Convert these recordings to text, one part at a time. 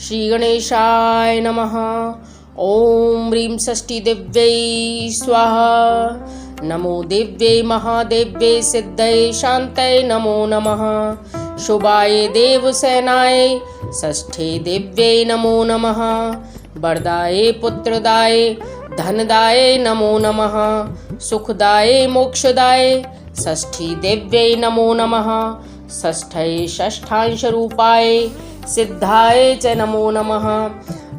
श्री गणेशाय नमः। ओम ह्रीं षष्ठीदेव्यै स्वाहा। नमो देव्यै महादेव्यै सिद्धये शान्तये नमो नमः। शुभाय देवसेनाय षष्ठे देव्यै नमो नमः। वरदाय पुत्रदाय धनदाय नमो नमः। सुखदाय मोक्षदाय षष्ठी देव्यै नमो नमः। षष्ठये षष्ठांशरूपाय सिद्धाय च नमो नमः।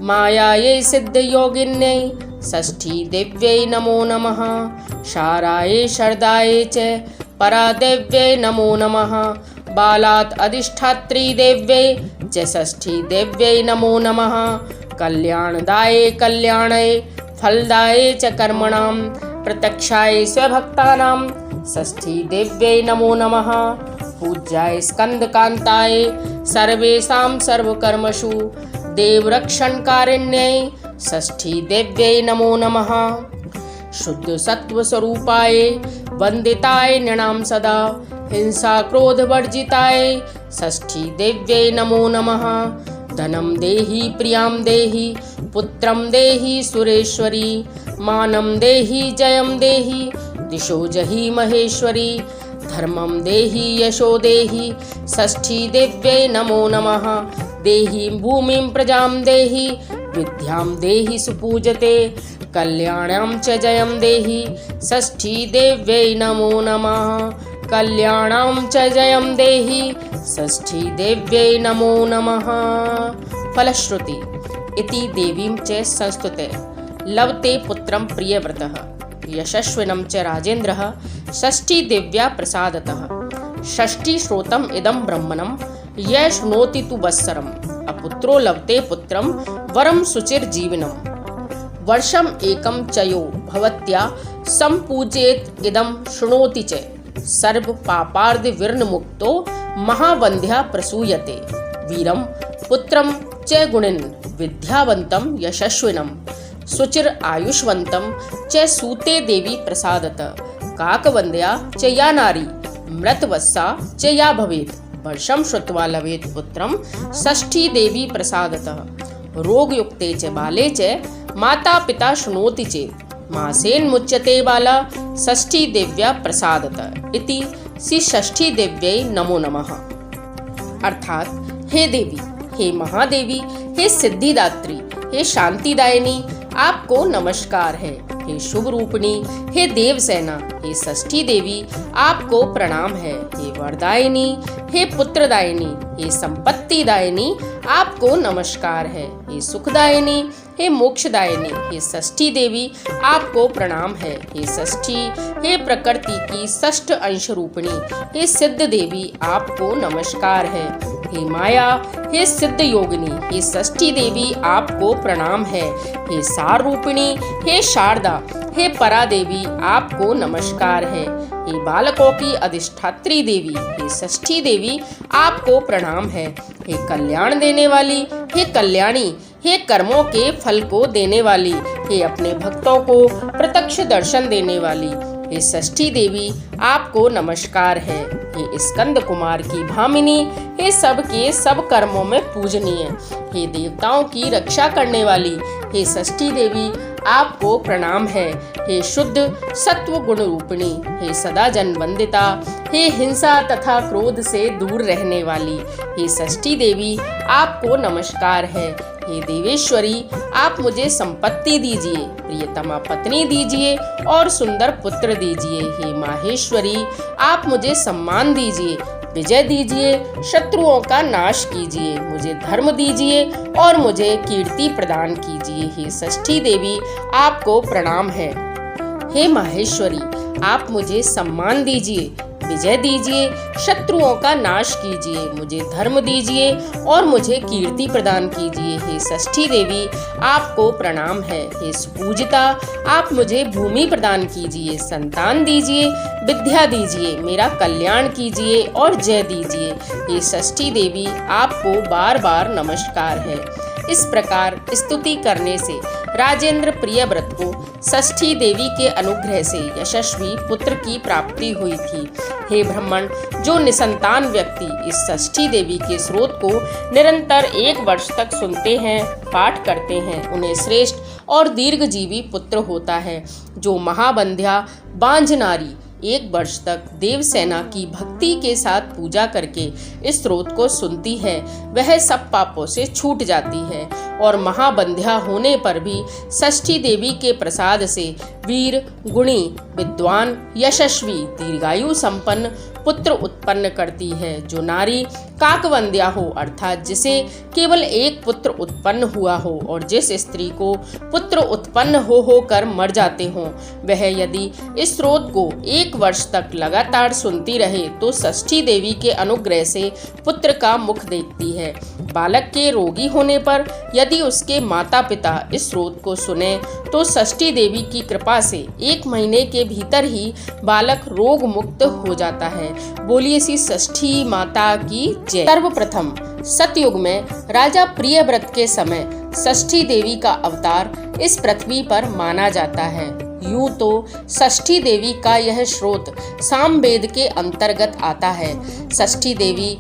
मायायै सिद्धयोगिन्यै षष्ठी देव्यै नमो नमः। शाराय शरदाय च परादेव्यै नमो नमः। बालात् अधिष्ठात्री देव्यै च षष्ठी देव्यै नमो नमः। कल्याणदाय कल्याणय फलदाय च कर्मणां प्रत्यक्षाय स्वभक्तानां षष्ठी देव्यै नमो नमः। पूज्याय स्कंदकांताय सर्वेषां सर्वकर्मसु देवरक्षणकारिण्यै षष्ठी देव्यै नमो नमः। शुद्ध सत्व स्वरूपाय वंदिताय नृणां सदा हिंसा क्रोध वर्जिताय षष्ठी देव्यै नमो नमः। धनं देहि प्रियां देहि पुत्रं देहि सुरेश्वरी। मानं देहि जयं देहि दिशो जहि महेश्वरी। धर्मं देहि यशो देहि षष्ठी देव्यै नमो नमः। देहि भूमिं प्रजां देहि विद्यां देहि सुपूजते। कल्याणं च जयं देहि षष्ठी देव्यै नमो नमः। कल्याणं च जयं देहि षष्ठी देव्यै नमो नमः। फलश्रुति इति देवीं च संस्तुते लभते पुत्रं प्रियव्रतः यशस्विनं च राजेन्द्रः षष्ठी देव्या प्रसादतः। षष्ठी श्रोतम् इदं ब्रह्मणं यः शृणोति तु वत्सरम् अपुत्रो लभते पुत्रं वरं शुचिर्जीविनम्। वर्षम् एकं च यो भवत्या सम्पूजयेत् इदं शृणोति च सर्व पापार्दिर्विमुक्तो महावन्द्या प्रसूयते। वीरं पुत्रं च गुणिन् विद्यावन्तं यशस्विनं शुचिर आयुष्वन्तं च सूते देवी प्रसादत। काकवन्द्या च या नारी मृतवत्सा च या भवेत् वर्षं श्रुत्वा लभेत् पुत्रं षष्ठी देवी प्रसादतः। रोगयुक्ते च बाले च माता पिता शृणोति चेत् मासेन्मुच्यते बाला षष्ठी देव्या प्रसादतः इति श्री षष्ठी देव्यै नमो नमः। अर्थात हे देवी, हे महादेवी, हे सिद्धिदात्री, हे शांतिदायिनी, आपको नमस्कार है। हे शुभ रूपिणी, हे देवसेना, हे षष्ठी देवी, आपको प्रणाम है। हे वरदायिनी, हे पुत्रदायिनी, हे संपत्तिदायिनी, आपको नमस्कार है। हे सुखदायिनी, हे मोक्षदायिनी, हे षष्ठी देवी, आपको प्रणाम है। हे षष्ठी, हे प्रकृति की षष्ठ अंश रूपिणी, हे सिद्ध देवी, आपको नमस्कार है। हे माया, हे सिद्ध योगिनी, हे षष्ठी देवी, आपको प्रणाम है। हे सार रूपिणी, हे शारदा, हे परा देवी, आपको नमस्कार है। हे बालकों की अधिष्ठात्री देवी, हे षष्ठी देवी, आपको प्रणाम है। हे कल्याण देने वाली, हे कल्याणी, हे कर्मों के फल को देने वाली, हे अपने भक्तों को प्रत्यक्ष दर्शन देने वाली, हे षष्ठी देवी, आपको नमस्कार है। हे स्कंद कुमार की भामिनी, हे सब के सब कर्मों में पूजनीय, हे देवताओं की रक्षा करने वाली, हे षष्ठी देवी, आपको प्रणाम है। हे शुद्ध सत्व गुण रूपिणी, हे सदा जन वंदिता, हे हिंसा तथा क्रोध से दूर रहने वाली, हे षष्ठी देवी, आपको नमस्कार है। हे देवेश्वरी, आप मुझे संपत्ति दीजिए, प्रियतमा पत्नी दीजिए और सुंदर पुत्र दीजिए। हे माहेश्वरी, आप मुझे सम्मान दीजिए, विजय दीजिए, शत्रुओं का नाश कीजिए, मुझे धर्म दीजिए और मुझे कीर्ति प्रदान कीजिए। हे षष्ठी देवी, आपको प्रणाम है। हे माहेश्वरी, आप मुझे सम्मान दीजिए, विजय दीजिए, शत्रुओं का नाश कीजिए, मुझे धर्म दीजिए और मुझे कीर्ति प्रदान कीजिए। हे षष्ठी देवी, आपको प्रणाम है। हे सुपूजिता, आप मुझे भूमि प्रदान कीजिए, संतान दीजिए, विद्या दीजिए, मेरा कल्याण कीजिए और जय दीजिए। हे षष्ठी देवी, आपको बार बार नमस्कार है। इस प्रकार स्तुति करने से राजेंद्र प्रियव्रत को षष्ठी देवी के अनुग्रह से यशस्वी पुत्र की प्राप्ति हुई थी। हे ब्राह्मण, जो निसंतान व्यक्ति इस षष्ठी देवी के स्रोत को निरंतर 1 वर्ष तक सुनते हैं, पाठ करते हैं, उन्हें श्रेष्ठ और दीर्घजीवी पुत्र होता है। जो महाबंध्या बांझ नारी 1 वर्ष तक देवसेना की भक्ति के साथ पूजा करके इस स्रोत को सुनती है, वह सब पापों से छूट जाती है और महाबंध्या होने पर भी षष्ठी देवी के प्रसाद से वीर, गुणी, विद्वान, यशस्वी, दीर्घायु संपन्न पुत्र उत्पन्न करती है। जो नारी काकवंद्या हो, अर्थात जिसे केवल 1 पुत्र उत्पन्न हुआ हो और जिस स्त्री को पुत्र उत्पन्न होकर मर जाते हों, वह यदि इस स्रोत को 1 वर्ष तक लगातार सुनती रहे तो षष्ठी देवी के अनुग्रह से पुत्र का मुख देखती है। बालक के रोगी होने पर यदि उसके माता पिता इस स्रोत को सुने तो षष्ठी देवी की कृपा से 1 महीने के भीतर ही बालक रोग मुक्त हो जाता है। बोलिए श्री षष्ठी माता की जय। सर्वप्रथम सतयुग में राजा प्रियव्रत के समय षष्ठी देवी का अवतार इस पृथ्वी पर माना जाता है। यूं तो षष्ठी देवी का यह स्रोत सामवेद के अंतर्गत आता है। षष्ठी देवी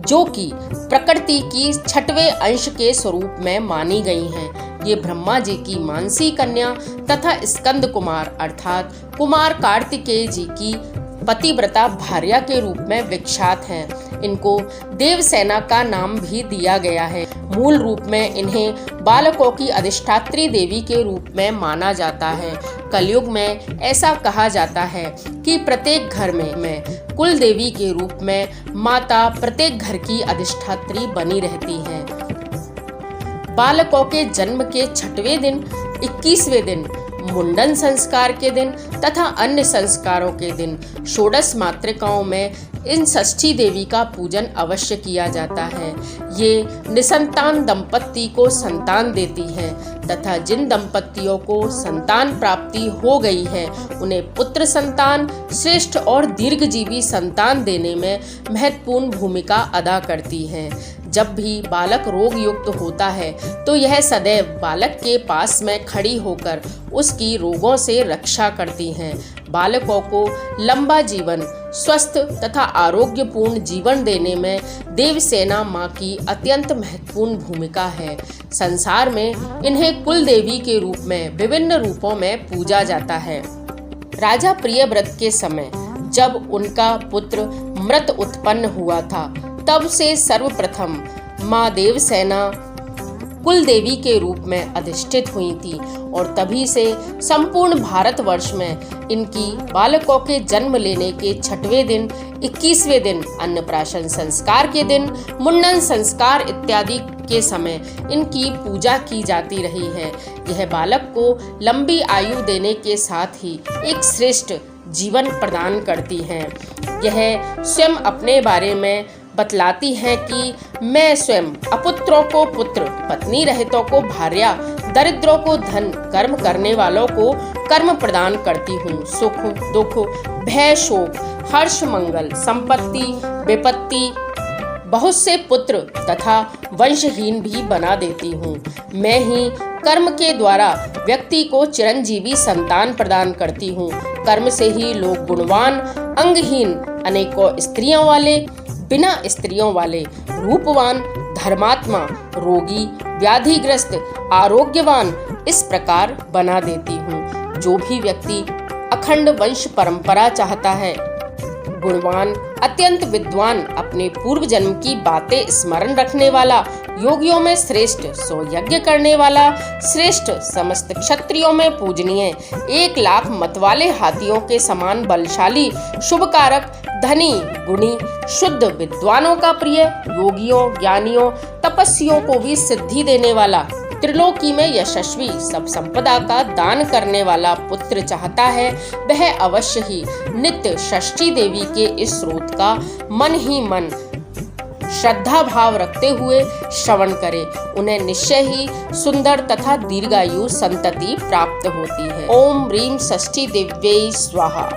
जो कि प्रकृति की 6वें अंश के स्वरूप में मानी गई हैं। ये ब्रह्मा जी की मानसी कन्या तथा स्कंद कुमार अर्थात कुमार कार्तिकेय जी की पतिव्रता भार्या के रूप में विख्यात हैं। इनको देवसेना का नाम भी दिया गया है। मूल रूप में इन्हें बालकों की अधिष्ठात्री देवी के रूप में माना जाता है। कलयुग में ऐसा कहा जाता है कि प्रत्येक घर में कुल देवी के रूप में माता प्रत्येक घर की अधिष्ठात्री बनी रहती है। बालकों के जन्म के 6वें दिन, 21वें दिन, मुंडन संस्कार के दिन तथा अन्य संस्कारों के दिन षोडश मातृकाओं में इन षष्ठी देवी का पूजन अवश्य किया जाता है। ये निसंतान दंपत्ति को संतान देती है तथा जिन दंपत्तियों को संतान प्राप्ति हो गई है उन्हें पुत्र संतान, श्रेष्ठ और दीर्घजीवी संतान देने में महत्वपूर्ण भूमिका अदा करती है। जब भी बालक रोग युक्त होता है तो यह सदैव बालक के पास में खड़ी होकर उसकी रोगों से रक्षा करती हैं। बालकों को लंबा जीवन, स्वस्थ तथा आरोग्यपूर्ण जीवन देने में देवसेना माँ की अत्यंत महत्वपूर्ण भूमिका है। संसार में इन्हें कुल देवी के रूप में विभिन्न रूपों में पूजा जाता है। राजा प्रियव्रत के समय जब उनका पुत्र मृत उत्पन्न हुआ था, तब से सर्वप्रथम माँ देवसेना कुल देवी के रूप में अधिष्ठित हुई थी और तभी से संपूर्ण भारतवर्ष में इनकी बालकों के जन्म लेने के 6वें दिन, 21वें दिन, अन्नप्राशन संस्कार के दिन, मुंडन संस्कार इत्यादि के समय इनकी पूजा की जाती रही है। यह बालक को लंबी आयु देने के साथ ही एक श्रेष्ठ जीवन प्रदान करती हैं। यह स्वयं अपने बारे में बतलाती है कि मैं स्वयं अपुत्रों को पुत्र, पत्नी रहितों को भार्या, दरिद्रों को धन, कर्म करने वालों को कर्म प्रदान करती हूँ। सुख, दुख, भय, शोक, हर्ष, मंगल, संपत्ति, विपत्ति, बहुत से पुत्र तथा वंशहीन भी बना देती हूँ। मैं ही कर्म के द्वारा व्यक्ति को चिरंजीवी संतान प्रदान करती हूँ। कर्म से ही लोग गुणवान, अंगहीन, अनेकों स्त्रियों वाले, बिना स्त्रियों वाले, रूपवान, धर्मात्मा, रोगी, व्याधिग्रस्त, आरोग्यवान इस प्रकार बना देती हूँ। जो भी व्यक्ति अखंड वंश परंपरा चाहता है, गुणवान, अत्यंत विद्वान, अपने पूर्व जन्म की बातें स्मरण रखने वाला, योगियों में श्रेष्ठ, सो यज्ञ करने वाला, श्रेष्ठ, समस्त क्षत्रियों में पूजनीय, 1 लाख मत वाले हाथियों के समान बलशाली, शुभकारक, धनी, गुणी, शुद्ध, विद्वानों का प्रिय, योगियों, ज्ञानियों, तपस्वियों को भी सिद्धि देने वाला, त्रिलोकी में यशस्वी, सब संपदा का दान करने वाला पुत्र चाहता है, वह अवश्य ही नित्य षष्ठी देवी के इस स्रोत का मन ही मन श्रद्धा भाव रखते हुए श्रवण करे। उन्हें निश्चय ही सुंदर तथा दीर्घायु संतति प्राप्त होती है। ओम ह्रीं षष्ठी देव्यै स्वाहा।